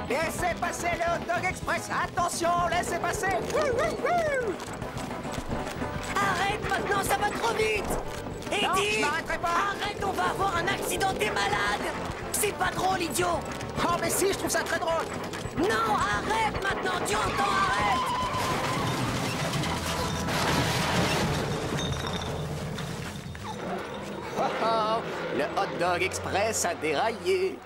Laissez passer le hot dog express. Attention, laissez passer. Arrête maintenant, ça va trop vite. Eddie, Non, je m'arrêterai pas. Arrête, on va avoir un accident, t'es malade. C'est pas drôle, idiot. Oh, mais si, je trouve ça très drôle. Non, arrête maintenant, tu entends, arrête. Oh, le hot dog express a déraillé.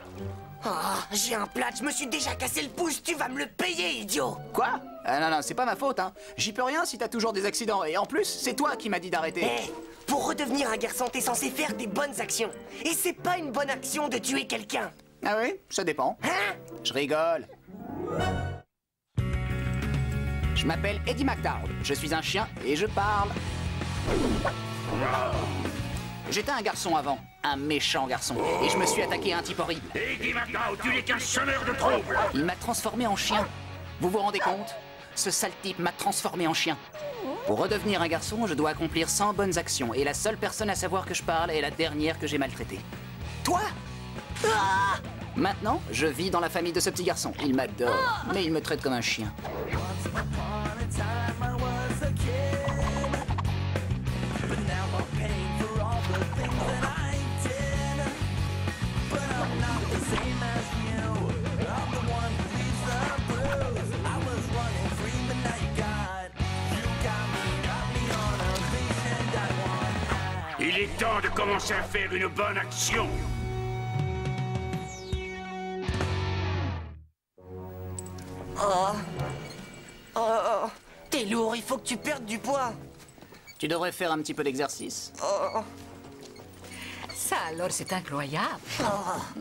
Oh, j'ai un plat, je me suis déjà cassé le pouce, tu vas me le payer, idiot. Quoi? Ah non, non, c'est pas ma faute, hein. J'y peux rien si t'as toujours des accidents. Et en plus, c'est toi qui m'as dit d'arrêter. Eh, pour redevenir un garçon, t'es censé faire des bonnes actions. Et c'est pas une bonne action de tuer quelqu'un. Ah oui? Ça dépend. Hein? Je rigole. Je m'appelle Eddie McDowd. Je suis un chien et je parle. J'étais un garçon avant, un méchant garçon, et je me suis attaqué à un type horrible. Eddie McDowd, tu n'es qu'un semeur de troubles. Il m'a transformé en chien. Vous vous rendez compte? Ce sale type m'a transformé en chien. Pour redevenir un garçon, je dois accomplir 100 bonnes actions, et la seule personne à savoir que je parle est la dernière que j'ai maltraitée. Toi? Ah! Maintenant, je vis dans la famille de ce petit garçon. Il m'adore, mais il me traite comme un chien. Il est temps de commencer à faire une bonne action. Oh, t'es lourd, il faut que tu perdes du poids. Tu devrais faire un petit peu d'exercice. Ça alors, c'est incroyable.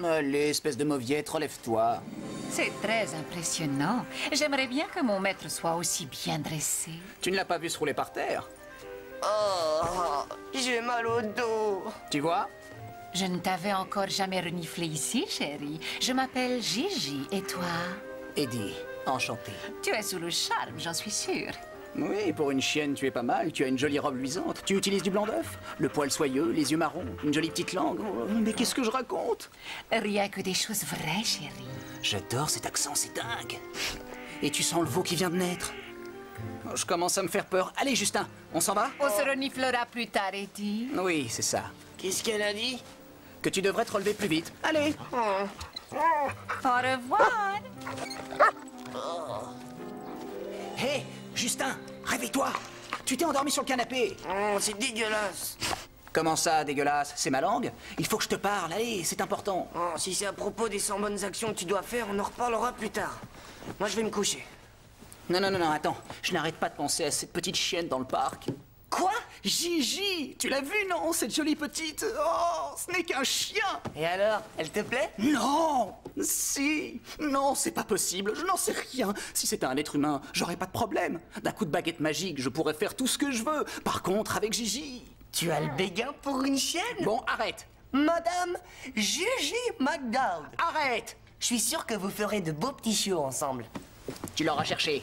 Allez, espèce de mauviette, relève-toi. C'est très impressionnant. J'aimerais bien que mon maître soit aussi bien dressé. Tu ne l'as pas vu se rouler par terre. Oh, j'ai mal au dos. Tu vois? Je ne t'avais encore jamais reniflé ici, chérie. Je m'appelle Gigi, et toi? Eddie, enchanté. Tu es sous le charme, j'en suis sûre. Oui, pour une chienne, tu es pas mal. Tu as une jolie robe luisante. Tu utilises du blanc d'œuf, le poil soyeux, les yeux marrons, une jolie petite langue. Oh, mais qu'est-ce que je raconte? Rien que des choses vraies, chérie. J'adore cet accent, c'est dingue. Et tu sens le veau qui vient de naître. Oh, je commence à me faire peur. Allez, Justin, on s'en va? On se reniflera plus tard, Eddie. Oui, c'est ça. Qu'est-ce qu'elle a dit? Que tu devrais te relever plus vite. Allez. Au revoir. Hé, Justin, réveille-toi. Tu t'es endormi sur le canapé. Oh, c'est dégueulasse. Comment ça, dégueulasse? C'est ma langue? Il faut que je te parle, allez, c'est important. Oh, si c'est à propos des 100 bonnes actions que tu dois faire, on en reparlera plus tard. Moi, je vais me coucher. Non, non, non, non, attends. Je n'arrête pas de penser à cette petite chienne dans le parc. Quoi? Gigi, tu l'as vue, non? Cette jolie petite... Oh, ce n'est qu'un chien. Et alors, elle te plaît? Non. Si. Non, c'est pas possible. Je n'en sais rien. Si c'était un être humain, j'aurais pas de problème. D'un coup de baguette magique, je pourrais faire tout ce que je veux. Par contre, avec Gigi... Tu as le béguin pour une chienne? Bon, arrête. Madame Gigi McDowd. Arrête. Je suis sûr que vous ferez de beaux petits chiots ensemble. Tu l'auras cherché.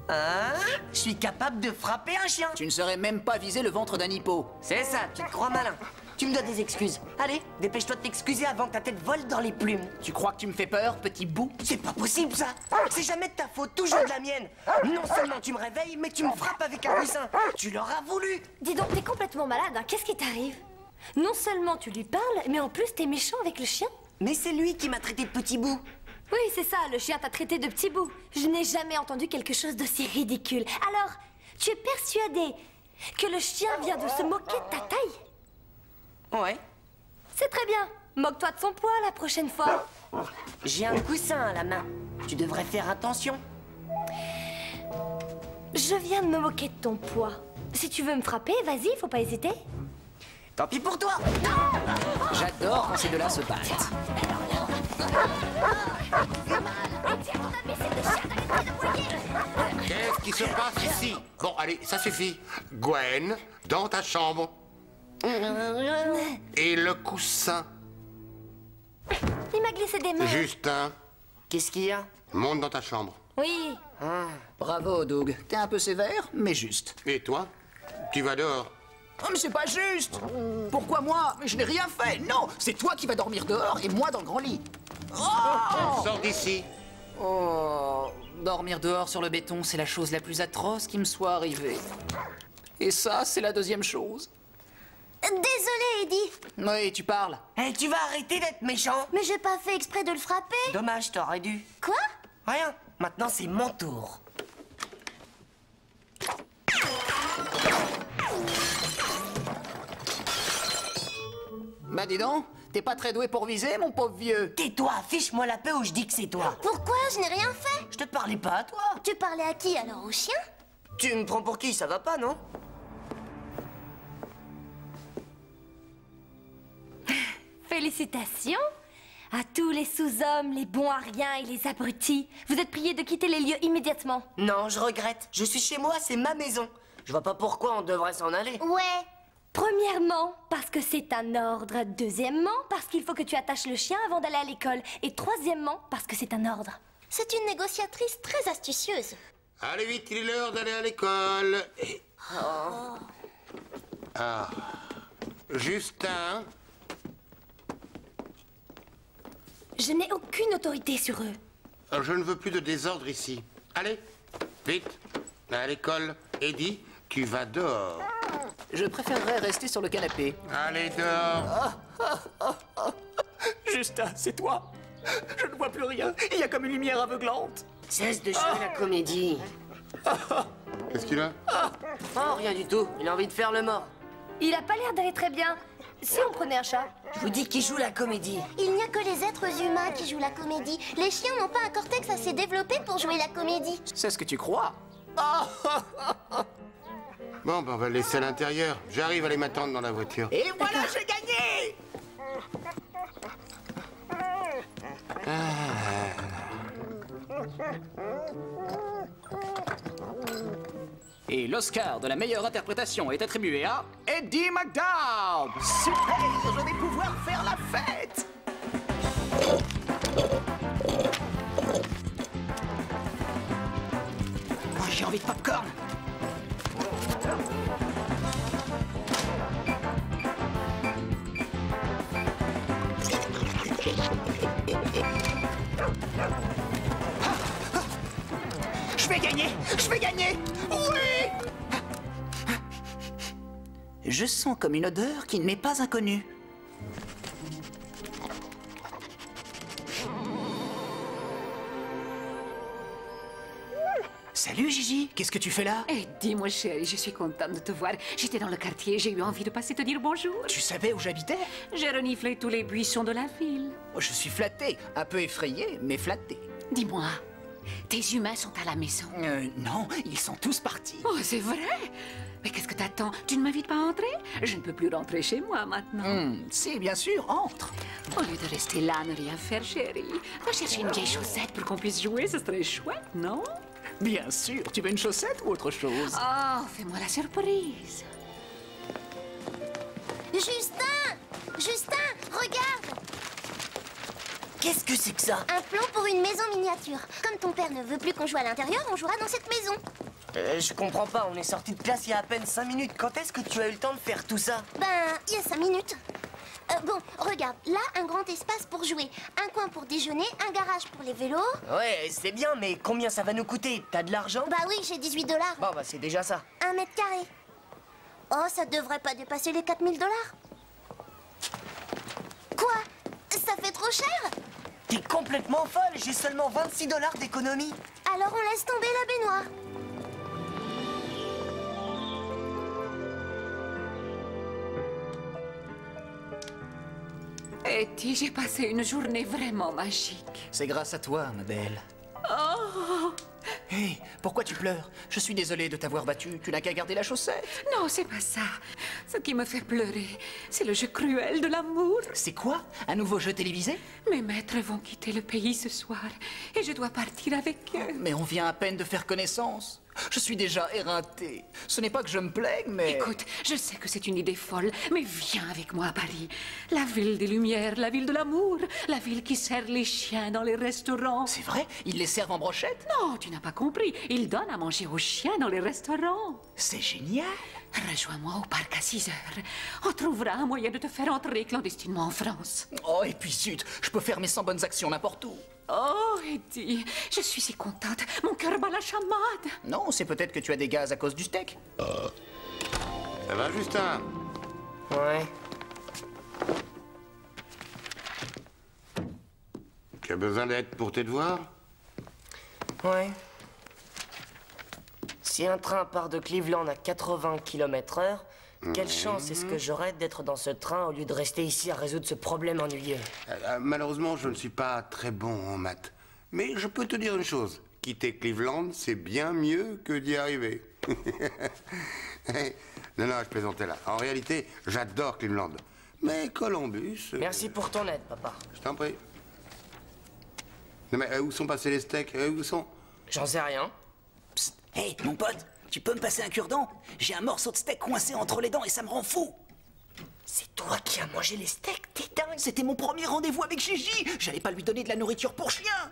Hein? Je suis capable de frapper un chien. Tu ne saurais même pas viser le ventre d'un hippo. C'est ça, tu te crois malin. Tu me dois des excuses. Allez, dépêche-toi de t'excuser avant que ta tête vole dans les plumes. Tu crois que tu me fais peur, petit bout? C'est pas possible, ça. C'est jamais de ta faute, toujours de la mienne. Non seulement tu me réveilles, mais tu me frappes avec un coussin. Tu l'auras voulu. Dis donc, t'es complètement malade, hein. Qu'est-ce qui t'arrive? Non seulement tu lui parles, mais en plus t'es méchant avec le chien. Mais c'est lui qui m'a traité de petit bout. Oui, c'est ça, le chien t'a traité de petit bout. Je n'ai jamais entendu quelque chose d'aussi ridicule. Alors, tu es persuadé que le chien vient de se moquer de ta taille? Ouais. C'est très bien. Moque-toi de son poids la prochaine fois. J'ai un coussin à la main. Tu devrais faire attention. Je viens de me moquer de ton poids. Si tu veux me frapper, vas-y, faut pas hésiter. Tant pis pour toi. J'adore quand ces deux-là se battent. Qu'est-ce qui se passe ici? Bon, allez, ça suffit. Gwen, dans ta chambre. Et le coussin. Il m'a glissé des mains. Justin, Qu'est-ce qu'il y a? monte dans ta chambre. Oui. Bravo, Doug. T'es un peu sévère, mais juste. Et toi? Tu vas dehors. Oh, mais c'est pas juste! Pourquoi moi? Mais je n'ai rien fait! Non! C'est toi qui vas dormir dehors et moi dans le grand lit! Oh! Sors d'ici. Oh! Dormir dehors sur le béton, c'est la chose la plus atroce qui me soit arrivée. Et ça, c'est la deuxième chose. Désolée, Eddie. Oui, tu parles. Eh, tu vas arrêter d'être méchant? Mais j'ai pas fait exprès de le frapper. Dommage, t'aurais dû. Quoi? Rien. Maintenant, c'est mon tour. Bah dis donc, t'es pas très doué pour viser, mon pauvre vieux. Tais-toi, fiche-moi la paix ou je dis que c'est toi. Pourquoi? Je n'ai rien fait. Je te parlais pas à toi. Tu parlais à qui alors? Au chien? Tu me prends pour qui? Ça va pas, non? Félicitations à tous les sous-hommes, les bons à rien et les abrutis. Vous êtes priés de quitter les lieux immédiatement. Non, je regrette. Je suis chez moi, c'est ma maison. Je vois pas pourquoi on devrait s'en aller. Ouais. Premièrement, parce que c'est un ordre. Deuxièmement, parce qu'il faut que tu attaches le chien avant d'aller à l'école. Et troisièmement, parce que c'est un ordre. C'est une négociatrice très astucieuse. Allez vite, il est l'heure d'aller à l'école. Ah. Justin. Je n'ai aucune autorité sur eux. Je ne veux plus de désordre ici. Allez, vite. À l'école. Eddie, tu vas dehors. Je préférerais rester sur le canapé. Allez, dehors. Justin, c'est toi. Je ne vois plus rien. Il y a comme une lumière aveuglante. Cesse de jouer la comédie. Qu'est-ce qu'il a? Oh, rien du tout. Il a envie de faire le mort. Il a pas l'air d'aller très bien. Si on prenait un chat? Je vous dis qu'il joue la comédie. Il n'y a que les êtres humains qui jouent la comédie. Les chiens n'ont pas un cortex assez développé pour jouer la comédie. C'est ce que tu crois. Bon, ben on va le laisser à l'intérieur. J'arrive à aller m'attendre dans la voiture. Et voilà, j'ai gagné. Et l'Oscar de la meilleure interprétation est attribué à Eddie McDowd. Super, je vais pouvoir faire la fête. Oh, j'ai envie de popcorn. Je vais gagner! Je vais gagner! Oui! Je sens comme une odeur qui ne m'est pas inconnue. Salut Gigi, qu'est-ce que tu fais là? Eddie, mon chéri, je suis contente de te voir. J'étais dans le quartier, j'ai eu envie de passer te dire bonjour. Tu savais où j'habitais? J'ai reniflé tous les buissons de la ville. Je suis flatté, un peu effrayé, mais flatté. Dis-moi, tes humains sont à la maison? Non, ils sont tous partis. Oh, c'est vrai? Mais qu'est-ce que t'attends? Tu ne m'invites pas à entrer? Je ne peux plus rentrer chez moi maintenant. Si, bien sûr, entre. Au lieu de rester là, ne rien faire, chérie, va chercher une vieille chaussette pour qu'on puisse jouer, ce serait chouette, non? Bien sûr, tu veux une chaussette ou autre chose? Oh, fais-moi la surprise. Justin! Justin, regarde! Qu'est-ce que c'est que ça? Un plan pour une maison miniature. Comme ton père ne veut plus qu'on joue à l'intérieur, on jouera dans cette maison. Je comprends pas, on est sorti de classe il y a à peine 5 minutes. Quand est-ce que tu as eu le temps de faire tout ça? Ben, il y a 5 minutes. Bon, regarde, là, un grand espace pour jouer. Un coin pour déjeuner, un garage pour les vélos. Ouais, c'est bien, mais combien ça va nous coûter? T'as de l'argent? Bah oui, j'ai 18 $. Bon, bah c'est déjà ça. 1 mètre carré. Oh, ça devrait pas dépasser les 4 000 $. Quoi? Ça fait trop cher? T'es complètement folle, j'ai seulement 26 $ d'économie. Alors on laisse tomber la baignoire. Eddie, j'ai passé une journée vraiment magique. C'est grâce à toi, ma belle. Oh! Hé, pourquoi tu pleures? Je suis désolé de t'avoir battu. Tu n'as qu'à garder la chaussette. Non, c'est pas ça. Ce qui me fait pleurer, c'est le jeu cruel de l'amour. C'est quoi? Un nouveau jeu télévisé? Mes maîtres vont quitter le pays ce soir et je dois partir avec eux. Mais on vient à peine de faire connaissance. Je suis déjà éreinté. Ce n'est pas que je me plaigne, mais... Écoute, je sais que c'est une idée folle, mais viens avec moi à Paris. La ville des lumières, la ville de l'amour, la ville qui sert les chiens dans les restaurants. C'est vrai? Ils les servent en brochette? Non, tu n'as pas compris. Ils donnent à manger aux chiens dans les restaurants. C'est génial. Rejoins-moi au parc à 6 heures. On trouvera un moyen de te faire entrer clandestinement en France. Oh, et puis zut, je peux faire mes 100 bonnes actions n'importe où. Oh, Eddie, je suis si contente. Mon cœur bat la chamade. Non, c'est peut-être que tu as des gaz à cause du steak. Ça va, Justin? Ouais. Tu as besoin d'aide pour tes devoirs? Ouais. Si un train part de Cleveland à 80 km/h, quelle chance est-ce que j'aurais d'être dans ce train au lieu de rester ici à résoudre ce problème ennuyeux? Malheureusement, je ne suis pas très bon en maths. Mais je peux te dire une chose. Quitter Cleveland, c'est bien mieux que d'y arriver. Non, je plaisantais là. En réalité, j'adore Cleveland. Mais Columbus... Merci pour ton aide, papa. Je t'en prie. Non mais où sont passés les steaks? Où sont? J'en sais rien. Psst, hey, mon pote, tu peux me passer un cure-dent? J'ai un morceau de steak coincé entre les dents et ça me rend fou. C'est toi qui as mangé les steaks, t'es dingue. C'était mon premier rendez-vous avec Gigi. J'allais pas lui donner de la nourriture pour chien.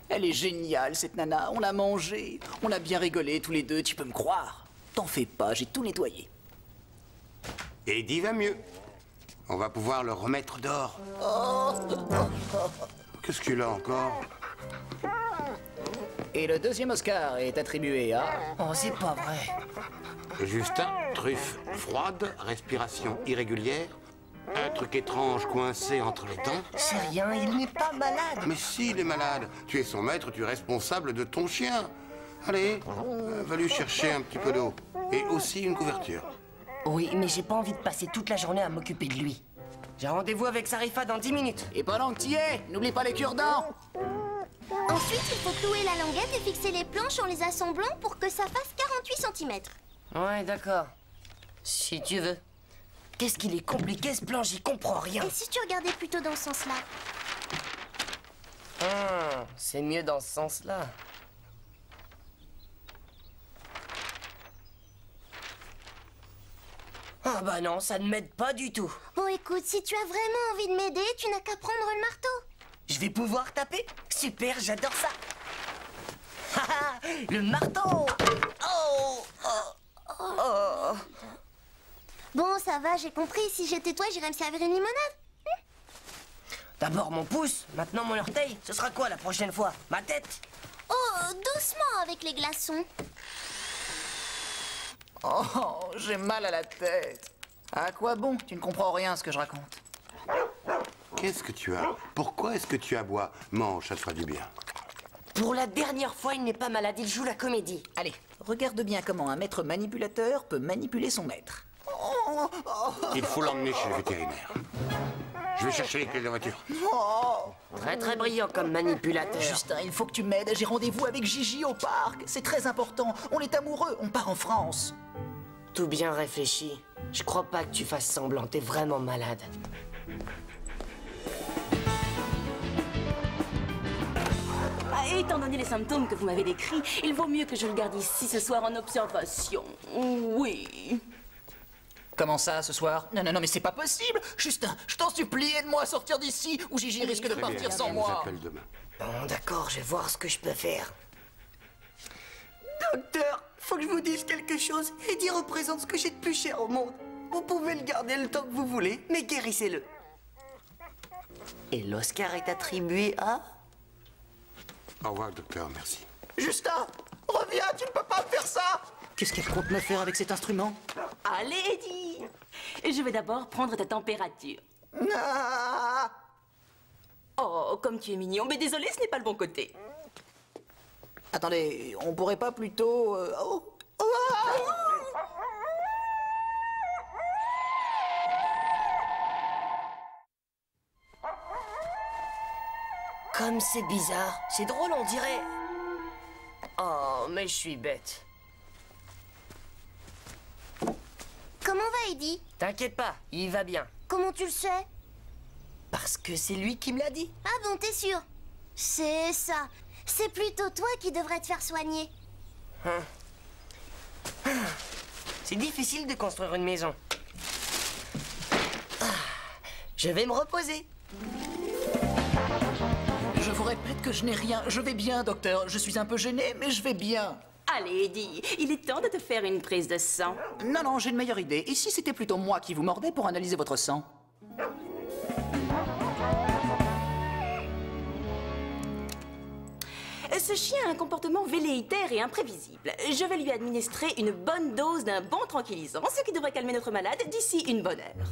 Elle est géniale, cette nana. On l'a mangée. On a bien rigolé tous les deux, tu peux me croire. T'en fais pas, j'ai tout nettoyé. Eddie va mieux. On va pouvoir le remettre d'or. Qu'est-ce qu'il a encore? Et le deuxième Oscar est attribué à... Oh, c'est pas vrai. Justin, truffe froide, respiration irrégulière, un truc étrange coincé entre les dents. C'est rien, il n'est pas malade. Mais si, il est malade. Tu es son maître, tu es responsable de ton chien. Allez, va lui chercher un petit peu d'eau. Et aussi une couverture. Oui, mais j'ai pas envie de passer toute la journée à m'occuper de lui. J'ai rendez-vous avec Sarifa dans 10 minutes. Et pendant que t'y es, n'oublie pas les cure-dents. Ensuite, il faut clouer la languette et fixer les planches en les assemblant pour que ça fasse 48 cm. Ouais, d'accord. Si tu veux. Qu'est-ce qu'il est compliqué ce plan, j'y comprends rien. Et si tu regardais plutôt dans ce sens-là? C'est mieux dans ce sens-là. Ah bah non, ça ne m'aide pas du tout. Bon, écoute, si tu as vraiment envie de m'aider, tu n'as qu'à prendre le marteau. Je vais pouvoir taper? Super, j'adore ça. Le marteau. Bon, ça va, j'ai compris. Si j'étais toi, j'irais me servir une limonade. D'abord mon pouce, maintenant mon orteil. Ce sera quoi la prochaine fois? Ma tête? Oh, doucement avec les glaçons. Oh, j'ai mal à la tête. À quoi bon? Tu ne comprends rien à ce que je raconte. Qu'est-ce que tu as? Pourquoi est-ce que tu aboies? Mange, ça te fera du bien. Pour la dernière fois, il n'est pas malade, il joue la comédie. Allez, regarde bien comment un maître manipulateur peut manipuler son maître. Il faut l'emmener chez le vétérinaire. Je vais chercher les clés de la voiture. Très très brillant comme manipulateur. Justin, il faut que tu m'aides. J'ai rendez-vous avec Gigi au parc. C'est très important. On est amoureux. On part en France. Tout bien réfléchi. Je crois pas que tu fasses semblant, t'es vraiment malade. Étant donné les symptômes que vous m'avez décrits, il vaut mieux que je le garde ici ce soir en observation. Oui. Comment ça, ce soir? Non, mais c'est pas possible. Justin, je t'en supplie, aide-moi à sortir d'ici ou Gigi risque de partir sans Je moi. vous appelle demain. Bon, d'accord, je vais voir ce que je peux faire. Docteur, faut que je vous dise quelque chose. Eddie représente ce que j'ai de plus cher au monde. Vous pouvez le garder le temps que vous voulez, mais guérissez-le. Et l'Oscar est attribué à... Au revoir, docteur, merci. Justin, reviens, tu ne peux pas me faire ça. Qu'est-ce qu'elle compte me faire avec cet instrument? Allez, Eddie. Je vais d'abord prendre ta température. Ah. Oh, comme tu es mignon. Mais désolé, ce n'est pas le bon côté. Attendez, on pourrait pas plutôt... Comme c'est bizarre. C'est drôle, on dirait... Oh, mais je suis bête. Comment va, Eddie? T'inquiète pas, il va bien. Comment tu le sais? Parce que c'est lui qui me l'a dit. Ah bon, t'es sûr? C'est ça. C'est plutôt toi qui devrais te faire soigner. C'est difficile de construire une maison. Je vais me reposer. Je vous répète que je n'ai rien. Je vais bien, docteur. Je suis un peu gêné, mais je vais bien. Allez, Eddie, il est temps de te faire une prise de sang. Non, non, j'ai une meilleure idée. Et si c'était plutôt moi qui vous mordais pour analyser votre sang? Ce chien a un comportement velléitaire et imprévisible. Je vais lui administrer une bonne dose d'un bon tranquillisant, ce qui devrait calmer notre malade d'ici une bonne heure.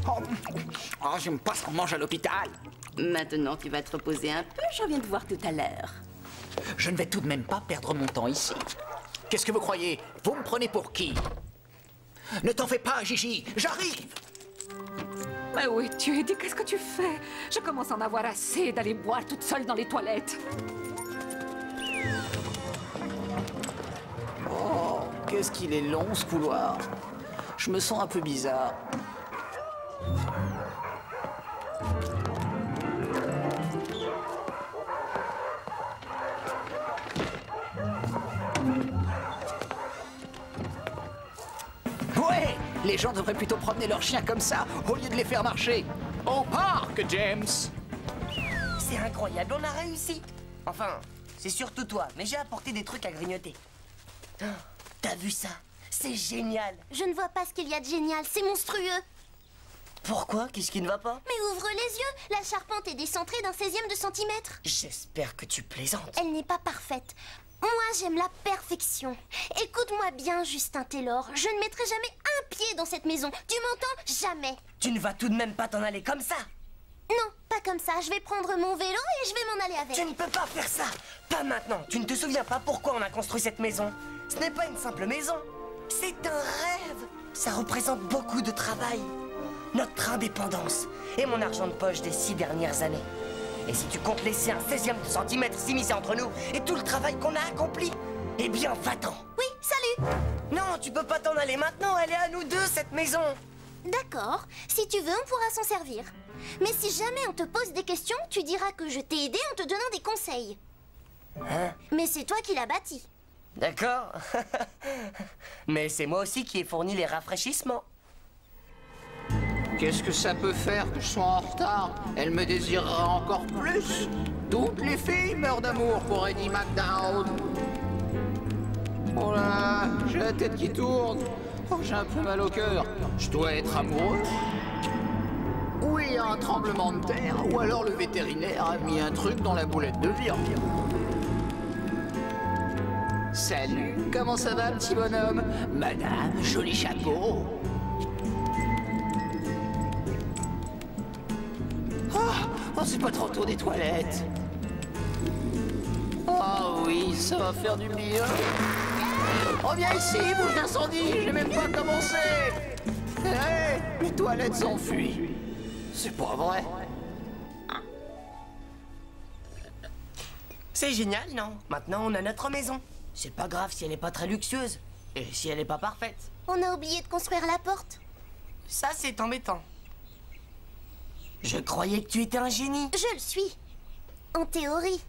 Oh, j'aime pas ce qu'on mange à l'hôpital. Maintenant, tu vas te reposer un peu, je reviens te voir tout à l'heure. Je ne vais tout de même pas perdre mon temps ici. Qu'est-ce que vous croyez? Vous me prenez pour qui? Ne t'en fais pas, Gigi, j'arrive! Mais où es-tu, Eddie? Qu'est-ce que tu fais? Je commence à en avoir assez d'aller boire toute seule dans les toilettes. Oh, qu'est-ce qu'il est long, ce couloir. Je me sens un peu bizarre. Ouais! Les gens devraient plutôt promener leurs chiens comme ça, au lieu de les faire marcher. Au parc, James! C'est incroyable, on a réussi. Enfin, c'est surtout toi, mais j'ai apporté des trucs à grignoter. Oh, t'as vu ça? C'est génial. Je ne vois pas ce qu'il y a de génial, c'est monstrueux. Pourquoi? Qu'est-ce qui ne va pas? Mais ouvre les yeux, la charpente est décentrée d'un 16e de centimètre. J'espère que tu plaisantes. Elle n'est pas parfaite. Moi, j'aime la perfection. Écoute-moi bien, Justin Taylor. Je ne mettrai jamais un pied dans cette maison. Tu m'entends? Jamais. Tu ne vas tout de même pas t'en aller comme ça. Non, pas comme ça. Je vais prendre mon vélo et je vais m'en aller avec. Tu ne peux pas faire ça. Pas maintenant. Tu ne te souviens pas pourquoi on a construit cette maison. Ce n'est pas une simple maison. C'est un rêve. Ça représente beaucoup de travail. Notre indépendance et mon argent de poche des 6 dernières années. Et si tu comptes laisser un 16e de centimètre s'immiscer entre nous et tout le travail qu'on a accompli, eh bien, va-t'en. Oui, salut. Non, tu peux pas t'en aller maintenant. Elle est à nous deux, cette maison. D'accord. Si tu veux, on pourra s'en servir. Mais si jamais on te pose des questions, tu diras que je t'ai aidé en te donnant des conseils. Hein? Mais c'est toi qui l'as bâti. D'accord. Mais c'est moi aussi qui ai fourni les rafraîchissements. Qu'est-ce que ça peut faire que je sois en retard? Elle me désirera encore plus. Toutes les filles meurent d'amour pour Eddie McDowd. Oh là, j'ai la tête qui tourne. Oh, j'ai un peu mal au cœur. Je dois être amoureux. Ou il y a un tremblement de terre, ou alors le vétérinaire a mis un truc dans la boulette de viande. Salut, comment ça va, petit bonhomme? Madame, joli chapeau. Oh, c'est pas trop tôt des toilettes. Oh oui, ça va faire du bien. Reviens ici, bouche d'incendie, j'ai même pas commencé. Hé, les toilettes s'enfuient. C'est pas vrai. C'est génial, non? Maintenant, on a notre maison. C'est pas grave si elle est pas très luxueuse. Et si elle est pas parfaite. On a oublié de construire la porte. Ça, c'est embêtant. Je croyais que tu étais un génie. Je le suis. En théorie.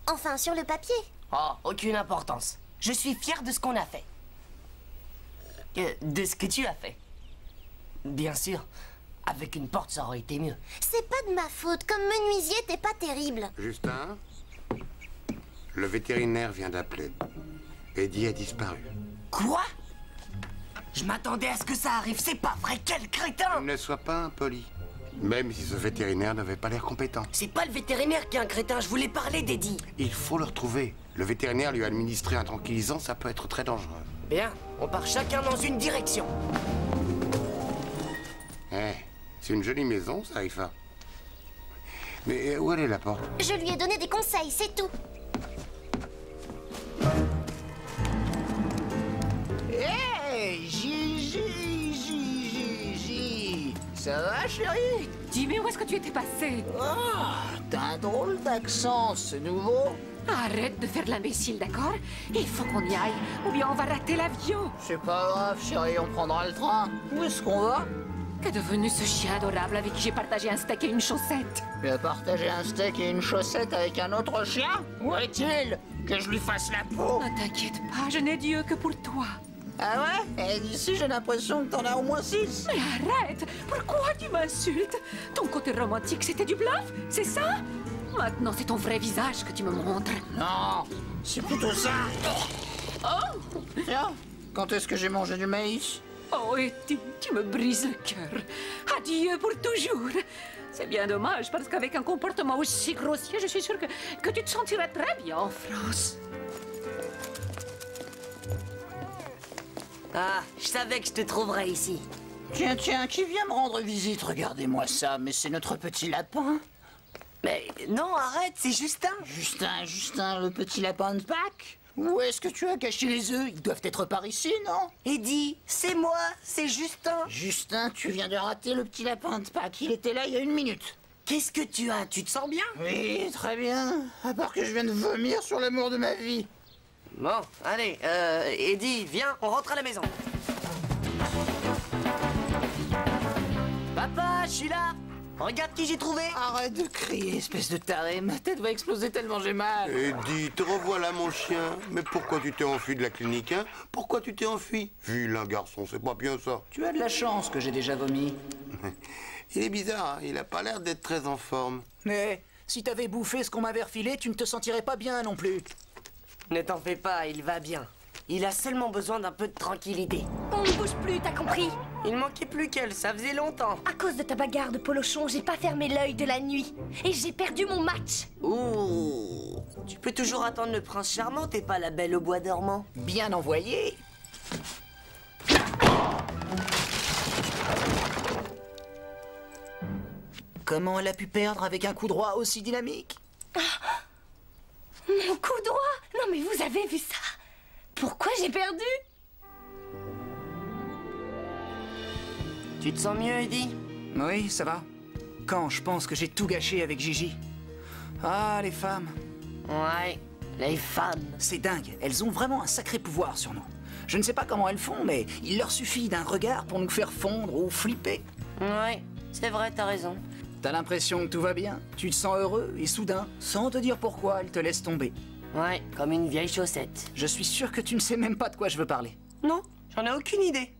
Enfin, sur le papier. Oh, aucune importance. Je suis fier de ce qu'on a fait. De ce que tu as fait. Bien sûr. Avec une porte, ça aurait été mieux. C'est pas de ma faute. Comme menuisier, t'es pas terrible. Justin, le vétérinaire vient d'appeler. Eddie a disparu. Quoi? Je m'attendais à ce que ça arrive. C'est pas vrai. Quel crétin! Ne sois pas impoli. Même si ce vétérinaire n'avait pas l'air compétent. C'est pas le vétérinaire qui est un crétin. Je voulais parler d'Eddie. Il faut le retrouver. Le vétérinaire lui a administré un tranquillisant, ça peut être très dangereux. Bien, on part chacun dans une direction. Eh, c'est une jolie maison, ça, Aïfa. Mais où elle est la porte? Je lui ai donné des conseils, c'est tout. Hé, Gigi. Ça va, chérie? Dis, mais où est-ce que tu étais passé? Oh, t'as un drôle d'accent, c'est nouveau. Arrête de faire l'imbécile, d'accord? Il faut qu'on y aille, ou bien on va rater l'avion. C'est pas grave, chérie, on prendra le train. Où est-ce qu'on va? Qu'est devenu ce chien adorable avec qui j'ai partagé un steak et une chaussette? Tu as partagé un steak et une chaussette avec un autre chien? Où est-il? Que je lui fasse la peau? Ne t'inquiète pas, je n'ai Dieu que pour toi. Ah ouais? Et d'ici, j'ai l'impression que t'en as au moins 6. Mais arrête! Pourquoi tu m'insultes? Ton côté romantique, c'était du bluff, c'est ça? Maintenant, c'est ton vrai visage que tu me montres. Non, c'est plutôt ça. Oh, Tiens, quand est-ce que j'ai mangé du maïs? oh, Eddie, tu me brises le cœur. Adieu pour toujours. C'est bien dommage, parce qu'avec un comportement aussi grossier, je suis sûre que tu te sentirais très bien en France. Ah, je savais que je te trouverais ici. Tiens, tiens, qui vient me rendre visite? Regardez-moi ça, mais c'est notre petit lapin. Mais non, arrête, c'est Justin. Justin, le petit lapin de Pâques? Où est-ce que tu as caché les œufs? Ils doivent être par ici, non? Eddie, c'est moi, c'est Justin. Justin, tu viens de rater le petit lapin de Pâques. Il était là il y a 1 minute. Qu'est-ce que tu as? Tu te sens bien? Oui, très bien. À part que je viens de vomir sur l'amour de ma vie. Bon, allez, Eddie, viens, on rentre à la maison. Papa, je suis là. Regarde qui j'ai trouvé. Arrête de crier, espèce de taré. Ma tête va exploser tellement j'ai mal. Eddie, te revoilà mon chien. Mais pourquoi tu t'es enfui de la clinique, hein? Pourquoi tu t'es enfui? Vilain garçon, c'est pas bien ça. Tu as de la chance que j'ai déjà vomi. Il est bizarre, hein? Il a pas l'air d'être très en forme. Mais si t'avais bouffé ce qu'on m'avait refilé, tu ne te sentirais pas bien non plus. Ne t'en fais pas, il va bien. Il a seulement besoin d'un peu de tranquillité. On ne bouge plus, t'as compris? Il manquait plus qu'elle, ça faisait longtemps. À cause de ta bagarre de polochon, j'ai pas fermé l'œil de la nuit. Et j'ai perdu mon match. Ouh, tu peux toujours attendre le prince charmant, t'es pas la belle au bois dormant. Bien envoyé. Comment elle a pu perdre avec un coup droit aussi dynamique? Mon coup droit? Non mais vous avez vu ça? Pourquoi j'ai perdu? Tu te sens mieux, Eddie? Oui, ça va. Quand je pense que j'ai tout gâché avec Gigi. Ah, les femmes. Ouais, les femmes. C'est dingue, elles ont vraiment un sacré pouvoir sur nous. Je ne sais pas comment elles font, mais il leur suffit d'un regard pour nous faire fondre ou flipper. Ouais, c'est vrai, t'as raison. T'as l'impression que tout va bien, tu te sens heureux, et soudain, sans te dire pourquoi, elles te laissent tomber. Ouais, comme une vieille chaussette. Je suis sûr que tu ne sais même pas de quoi je veux parler. Non, j'en ai aucune idée.